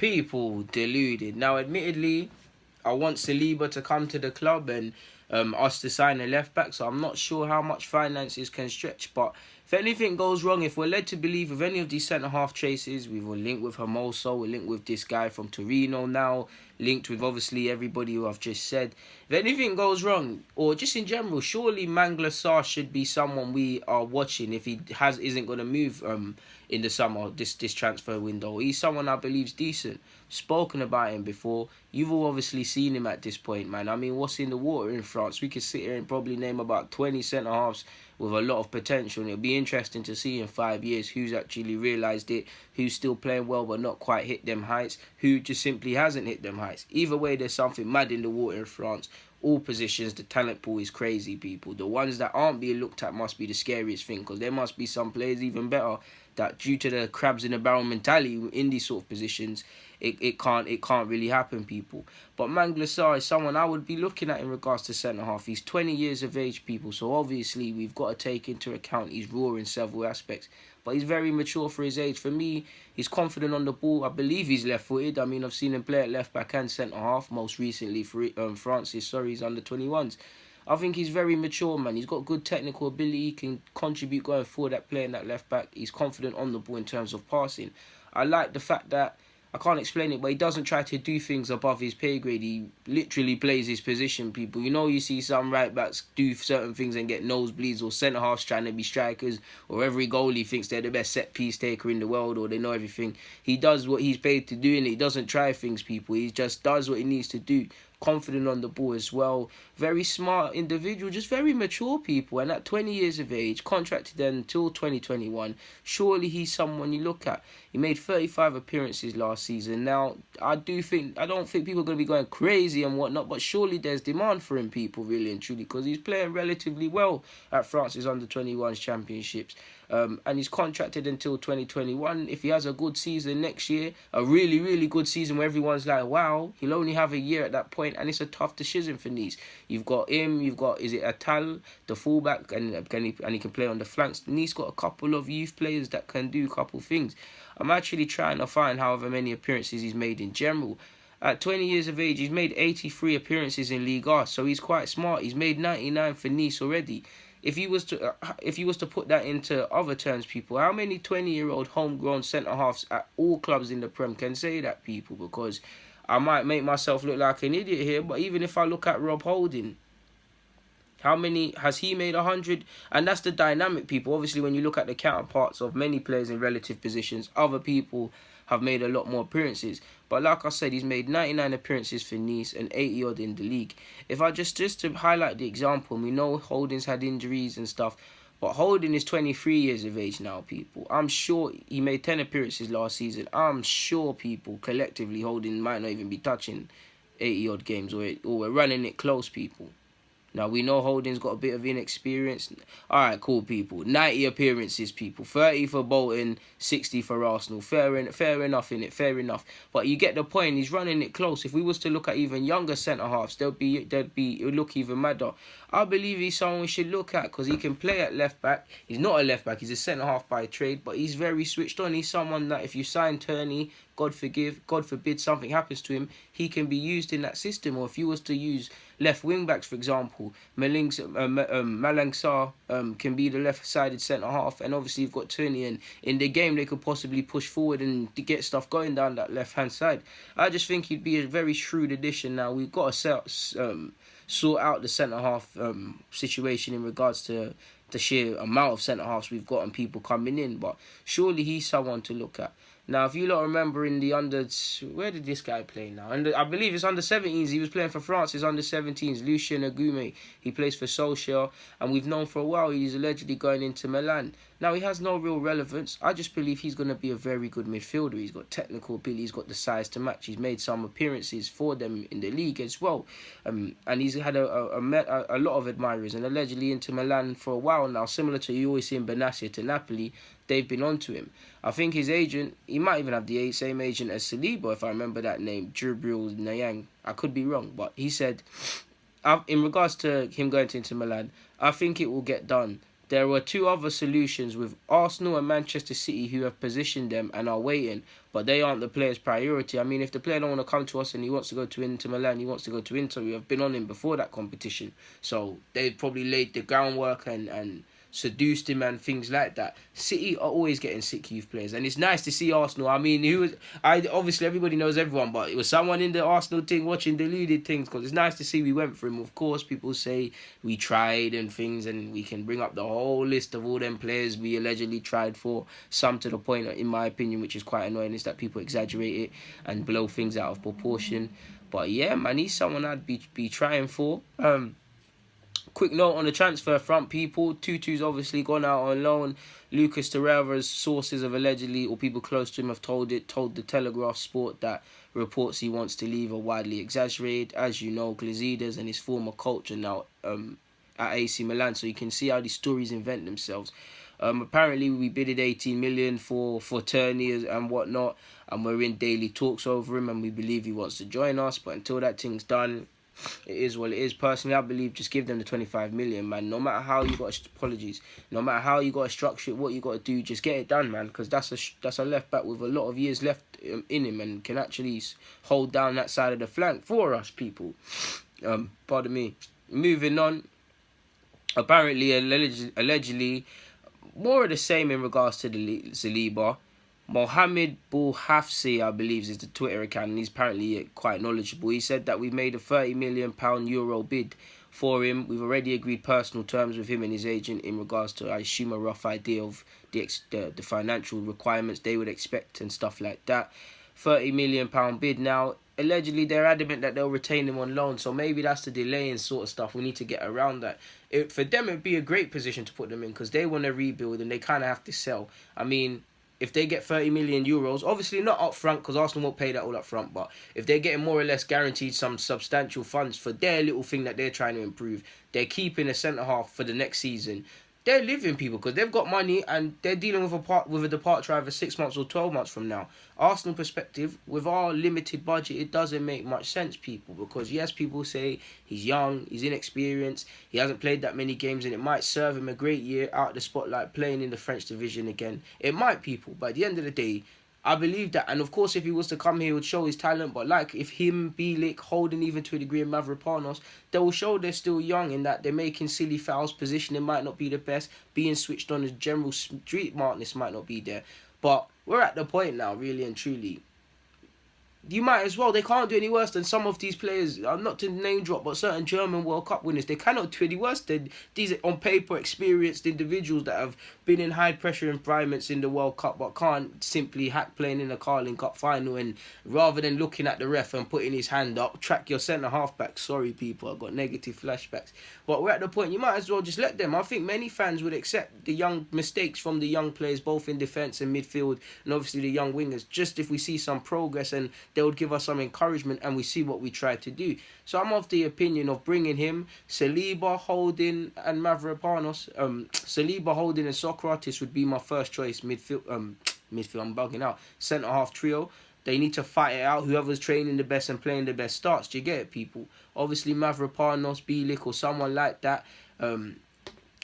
People deluded. Now, admittedly, I want Saliba to come to the club and us to sign a left back. So I'm not sure how much finances can stretch. But if anything goes wrong, if we're led to believe with any of these centre half chases, we will link with Hermoso, we're linked with this guy from Torino now, linked with obviously everybody who I've just said. If anything goes wrong, or just in general, surely Malang Sarr should be someone we are watching if he isn't going to move in the summer, this transfer window. He's someone I believe is decent. Spoken about him before. You've all obviously seen him at this point, man. I mean, what's in the water in France? We could sit here and probably name about 20 centre halves with a lot of potential, and it'll be interesting to see in 5 years who's actually realised it, who's still playing well but not quite hit them heights, who just simply hasn't hit them heights. Either way, there's something mad in the water in France. All positions, the talent pool is crazy, people. The ones that aren't being looked at must be the scariest thing, because there must be some players even better that, due to the crabs in the barrel mentality in these sort of positions, it can't really happen, people. But Malang Sarr is someone I would be looking at in regards to centre half. He's 20 years of age, people, so obviously we've got to take into account he's raw in several aspects. But he's very mature for his age. For me, he's confident on the ball. I believe he's left-footed. I mean, I've seen him play at left-back and centre-half, most recently for France's, his under-21s. I think he's very mature, man. He's got good technical ability. He can contribute going forward at playing that left-back. He's confident on the ball in terms of passing. I like the fact that, I can't explain it, but he doesn't try to do things above his pay grade. He literally plays his position, people. You know, you see some right-backs do certain things and get nosebleeds, or centre-halves trying to be strikers, or every goalie thinks they're the best set-piece taker in the world, or they know everything. He does what he's paid to do, and he doesn't try things, people. He just does what he needs to do. Confident on the ball as well. Very smart individual, just very mature, people. And at 20 years of age, contracted until 2021, surely he's someone you look at. He made 35 appearances last season. Now, I don't think people are going to be going crazy and whatnot, but surely there's demand for him, people, really and truly, because he's playing relatively well at France's under-21s championships. And he's contracted until 2021. If he has a good season next year, a really, really good season where everyone's like, wow, he'll only have a year at that point, and it's a tough decision for Nice. You've got him, is it Atal, the fullback, and he can play on the flanks. Nice got a couple of youth players that can do a couple things. I'm actually trying to find however many appearances he's made in general. At 20 years of age, he's made 83 appearances in Ligue 1, so he's quite smart. He's made 99 for Nice already. If he was to put that into other terms, people, how many 20-year-old homegrown centre-halves at all clubs in the Prem can say that, people? Because I might make myself look like an idiot here, but even if I look at Rob Holding, how many has he made? 100? And that's the dynamic, people. Obviously, when you look at the counterparts of many players in relative positions, other people have made a lot more appearances. But like I said, he's made 99 appearances for Nice and 80 odd in the league. If I just to highlight the example, we know Holding's had injuries and stuff, but Holding is 23 years of age now, people. I'm sure he made 10 appearances last season. I'm sure, people, collectively Holding might not even be touching 80 odd games, or we're running it close, people. Now, we know Holding's got a bit of inexperience. All right, cool, people. 90 appearances, people. 30 for Bolton, 60 for Arsenal. Fair enough, innit? Fair enough. But you get the point. He's running it close. If we was to look at even younger centre-halves, it would look even madder. I believe he's someone we should look at, because he can play at left-back. He's not a left-back. He's a centre-half by trade, but he's very switched on. He's someone that if you sign Turney, God forbid something happens to him, he can be used in that system. Or if you was to use left wing backs, for example, Malang Sarr can be the left-sided centre-half, and obviously you've got Turney, and in the game they could possibly push forward and get stuff going down that left-hand side. I just think he'd be a very shrewd addition. Now, we've got to sort out the centre-half situation in regards to the sheer amount of centre-halves we've got and people coming in, but surely he's someone to look at. Now, if you lot remember in the where did this guy play now? I believe it's under-17s. He was playing for France's under-17s, Lucien Agume. He plays for Solskjaer, and we've known for a while he's allegedly going into Milan. Now, he has no real relevance. I just believe he's going to be a very good midfielder. He's got technical ability. He's got the size to match. He's made some appearances for them in the league as well. And he's had a lot of admirers, and allegedly into Milan for a while now, similar to you always see in Benassia to Napoli. They've been onto him. I think his agent, he might even have the same agent as Saliba, if I remember that name, Djibril Niang. I could be wrong, but he said, in regards to him going to Inter Milan, I think it will get done. There were two other solutions with Arsenal and Manchester City who have positioned them and are waiting, but they aren't the player's priority. I mean, if the player don't want to come to us and he wants to go to Inter Milan, he wants to go to Inter. We have been on him before that competition, so they've probably laid the groundwork and seduced him and things like that. City are always getting sick youth players, and it's nice to see Arsenal. I mean, obviously everybody knows everyone, but it was someone in the Arsenal thing watching Deluded things, because it's nice to see we went for him. Of course, people say we tried and things, and we can bring up the whole list of all them players we allegedly tried for. Some to the point, in my opinion, which is quite annoying, is that people exaggerate it and blow things out of proportion. But yeah, man, he's someone I'd be trying for. Quick note on the transfer front, people. Tutu's obviously gone out on loan. Lucas Torreira's sources have allegedly, or people close to him have told the Telegraph Sport that reports he wants to leave are widely exaggerated. As you know, Glazidas and his former coach are now at AC Milan, so you can see how these stories invent themselves. Apparently, we bidded 18 million for Turney and whatnot, and we're in daily talks over him, and we believe he wants to join us. But until that thing's done, it is what it is. Personally, I believe just give them the 25 million, man. No matter how you got no matter how you got to structure it, what you got to do, just get it done, man. Because that's a left back with a lot of years left in him, and can actually hold down that side of the flank for us, people. Pardon me. Moving on. Apparently, allegedly, more of the same in regards to the Saliba. Mohamed Bouhafsi, I believe, is the Twitter account, and he's apparently quite knowledgeable. He said that we've made a £30 million euro bid for him. We've already agreed personal terms with him and his agent in regards to, I assume, a rough idea of the financial requirements they would expect and stuff like that. £30 million bid. Now, allegedly, they're adamant that they'll retain him on loan, so maybe that's the delaying sort of stuff. We need to get around that. For them, it'd be a great position to put them in, because they want to rebuild and they kind of have to sell. I mean, if they get 30 million euros, obviously not up front, because Arsenal won't pay that all up front, but if they're getting more or less guaranteed some substantial funds for their little thing that they're trying to improve, they're keeping a centre-half for the next season. They're living, people, because they've got money and they're dealing with a departure either 6 months or 12 months from now. Arsenal perspective, with our limited budget, it doesn't make much sense, people, because yes, people say he's young, he's inexperienced, he hasn't played that many games, and it might serve him a great year out of the spotlight playing in the French division again. It might, people, but at the end of the day, I believe that, and of course if he was to come here, he would show his talent, but like if him, Bielik, Holding, even to a degree, and Mavropanos, they will show they're still young in that they're making silly fouls, positioning might not be the best, being switched on as general street smartness might not be there. But we're at the point now, really and truly, you might as well. They can't do any worse than some of these players. Not to name drop, but certain German World Cup winners. They cannot do any worse than these on paper experienced individuals that have been in high pressure environments in the World Cup, but can't simply hack playing in a Carling Cup final. And rather than looking at the ref and putting his hand up, track your centre half back. Sorry, people, I've got negative flashbacks. But we're at the point. You might as well just let them. I think many fans would accept the young mistakes from the young players, both in defence and midfield, and obviously the young wingers. Just if we see some progress and they would give us some encouragement and we see what we try to do. So I'm of the opinion of bringing him, Saliba, Holding and Mavropanos. Saliba, Holding and Socrates would be my first choice midfield, I'm bugging out, centre-half trio. They need to fight it out. Whoever's training the best and playing the best starts. Do you get it, people? Obviously Mavropanos, Bielik or someone like that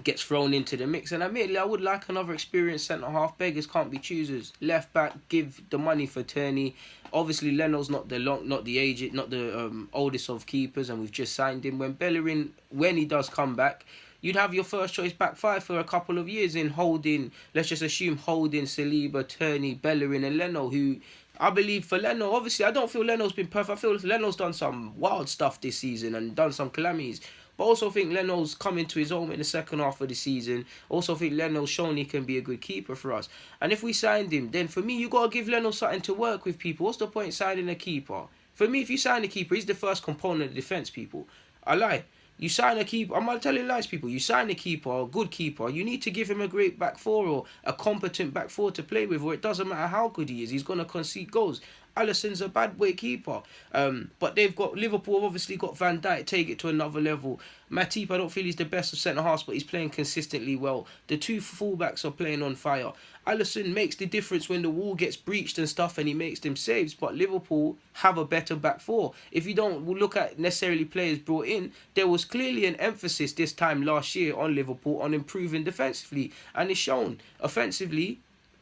gets thrown into the mix. And admittedly, I would like another experienced centre-half. Beggars can't be choosers. Left back, give the money for Turney. Obviously, Leno's not the oldest of keepers, and we've just signed him. When Bellerin, when he does come back, you'd have your first choice back five for a couple of years in Holding. Let's just assume Holding, Saliba, Turney, Bellerin, and Leno, who I believe for Leno, obviously, I don't feel Leno's been perfect. I feel Leno's done some wild stuff this season and done some calamities. But also think Leno's coming to his own in the second half of the season. Also think Leno's shown he can be a good keeper for us. And if we signed him, then for me, you got to give Leno something to work with, people. What's the point in signing a keeper? For me, if you sign a keeper, he's the first component of the defence, people. I lie. You sign a keeper, I'm not telling lies, people. You sign a keeper, a good keeper, you need to give him a great back four or a competent back four to play with, or it doesn't matter how good he is, he's going to concede goals. Alisson's a bad boy keeper. But they've got Liverpool have obviously got Van Dijk, take it to another level. Matip, I don't feel he's the best of centre halves, but he's playing consistently well. The two fullbacks are playing on fire. Alisson makes the difference when the wall gets breached and stuff, and he makes them saves. But Liverpool have a better back four. If you don't look at necessarily players brought in, there was clearly an emphasis this time last year on Liverpool on improving defensively, and it's shown. Offensively,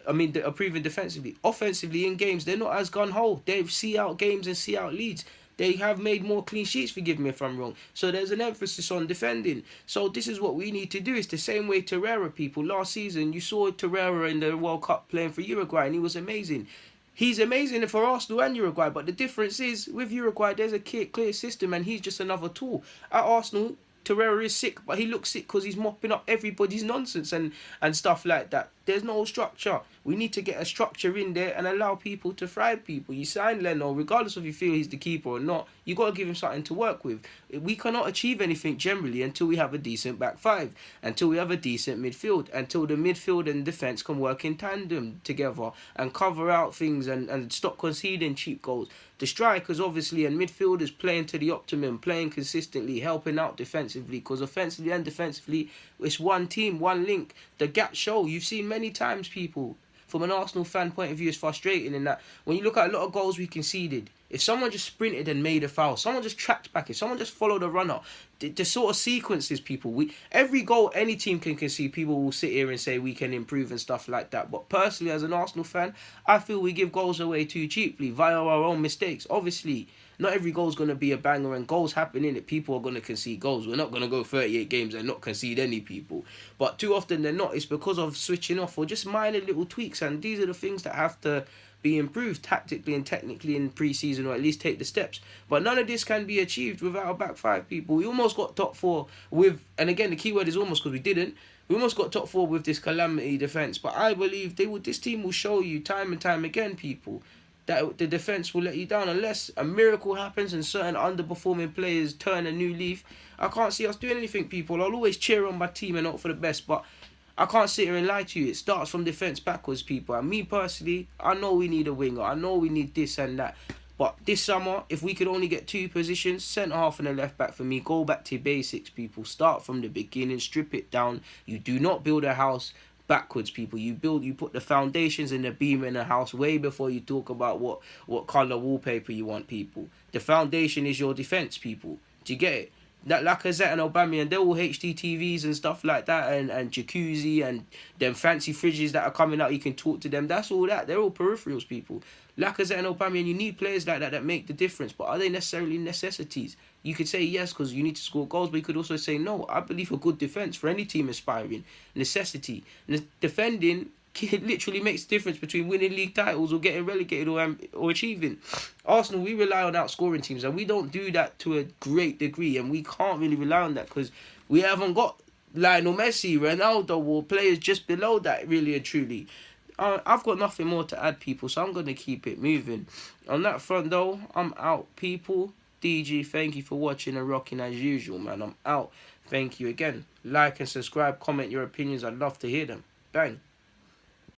improving defensively. Offensively, in games, they're not as gun-ho. They see out games and see out leads. They have made more clean sheets, forgive me if I'm wrong. So there's an emphasis on defending. So this is what we need to do. It's the same way Torreira, people. Last season, you saw Torreira in the World Cup playing for Uruguay, and he was amazing. He's amazing for Arsenal and Uruguay, but the difference is, with Uruguay, there's a clear system, and he's just another tool. At Arsenal, Torreira is sick, but he looks sick because he's mopping up everybody's nonsense and stuff like that. There's no structure. We need to get a structure in there and allow people to thrive. People, you sign Leno, regardless of if you feel he's the keeper or not, you got to give him something to work with. We cannot achieve anything generally until we have a decent back five, until we have a decent midfield, until the midfield and defence can work in tandem together and cover out things and stop conceding cheap goals. The strikers, obviously, and midfielders playing to the optimum, playing consistently, helping out defensively, because offensively and defensively, it's one team, one link. The gaps show. You've seen many times, people, from an Arsenal fan point of view, it's frustrating in that when you look at a lot of goals we conceded, if someone just sprinted and made a foul, someone just tracked back, if someone just followed a runner, the sort of sequences, people, every goal any team can concede, people will sit here and say we can improve and stuff like that. But personally, as an Arsenal fan, I feel we give goals away too cheaply via our own mistakes. Obviously, not every goal is going to be a banger, and goals happen in it. People are going to concede goals. We're not going to go 38 games and not concede any, people. But too often than not, it's because of switching off or just minor little tweaks, and these are the things that have to be improved tactically and technically in pre-season, or at least take the steps. But none of this can be achieved without a back five, people. We almost got top four with, and again, the key word is almost, because we didn't. We almost got top four with this calamity defence. But I believe this team will show you time and time again, people, that the defence will let you down unless a miracle happens and certain underperforming players turn a new leaf. I can't see us doing anything, people. I'll always cheer on my team and hope for the best, but I can't sit here and lie to you. It starts from defence backwards, people. And me personally, I know we need a winger. I know we need this and that. But this summer, if we could only get two positions, centre half and a left back for me, go back to basics, people. Start from the beginning, strip it down. You do not build a house backwards, people. You put the foundations and the beam in a house way before you talk about what colour wallpaper you want, people. The foundation is your defence, people. Do you get it? That Lacazette and Aubameyang, they're all HD TVs and stuff like that, and jacuzzi and them fancy fridges that are coming out, you can talk to them. That's all that. They're all peripherals, people. Lacazette and Aubameyang, you need players like that make the difference, but are they necessarily necessities? You could say yes because you need to score goals, but you could also say no. I believe a good defence for any team aspiring, necessity. And defending literally makes the difference between winning league titles or getting relegated or achieving. Arsenal, we rely on outscoring teams, and we don't do that to a great degree, and we can't really rely on that because we haven't got Lionel Messi, Ronaldo, or players just below that, really and truly. I've got nothing more to add, people, so I'm going to keep it moving. On that front, though, I'm out, people. DG, thank you for watching and rocking as usual, man. I'm out. Thank you again. Like and subscribe, comment your opinions. I'd love to hear them. Bang.